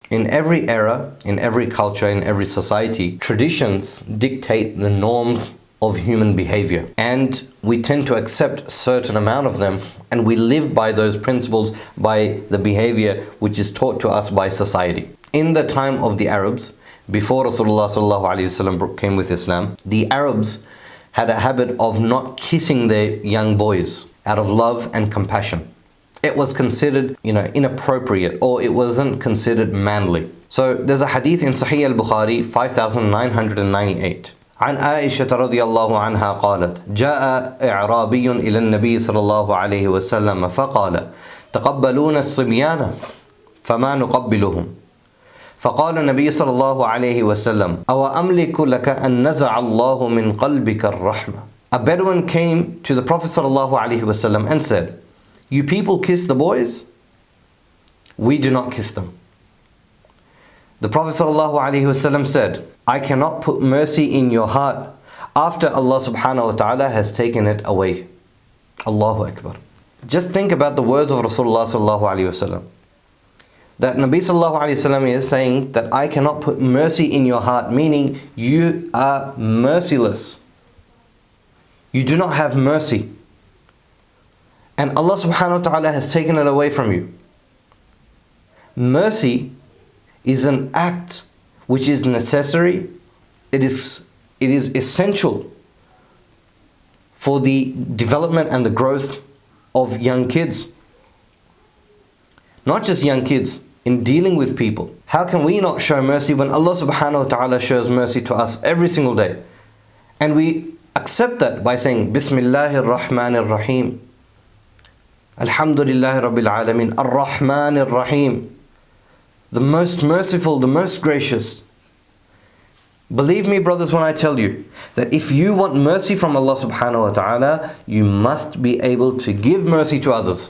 In every era, in every culture, in every society, traditions dictate the norms of human behavior. And we tend to accept a certain amount of them, and we live by those principles, by the behavior which is taught to us by society. In the time of the Arabs, before Rasulullah ﷺ came with Islam, the Arabs had a habit of not kissing their young boys out of love and compassion. It was considered, inappropriate, or it wasn't considered manly. So there's a hadith in Sahih al-Bukhari 5998. عن عائشة رضي الله عنها قالت جاء إعرابي إلى النبي صلى الله عليه وسلم فقال تقبلون الصبيان فما نقبلهم فقال النبي صلى الله عليه وسلم أو أملك لك أن نزع الله من قلبك الرحمة. A Bedouin came to the Prophet صلى الله عليه وسلم and said, "You people kiss the boys? We do not kiss them." The Prophet ﷺ said, "I cannot put mercy in your heart after Allah subhanahu wa ta'ala has taken it away." Allahu Akbar. Just think about the words of Rasulullah ﷺ. That Nabi ﷺ is saying that I cannot put mercy in your heart, meaning you are merciless. You do not have mercy. And Allah subhanahu wa ta'ala has taken it away from you. Mercy is an act which is necessary. It is essential for the development and the growth of young kids. Not just young kids, in dealing with people. How can we not show mercy when Allah subhanahu wa ta'ala shows mercy to us every single day? And we accept that by saying Bismillahir Rahmanir Rahim. Alhamdulillahi Rabbil Alameen. Ar-Rahmanir Rahim. The most merciful, the most gracious. Believe me, brothers, when I tell you that if you want mercy from Allah subhanahu wa ta'ala, you must be able to give mercy to others.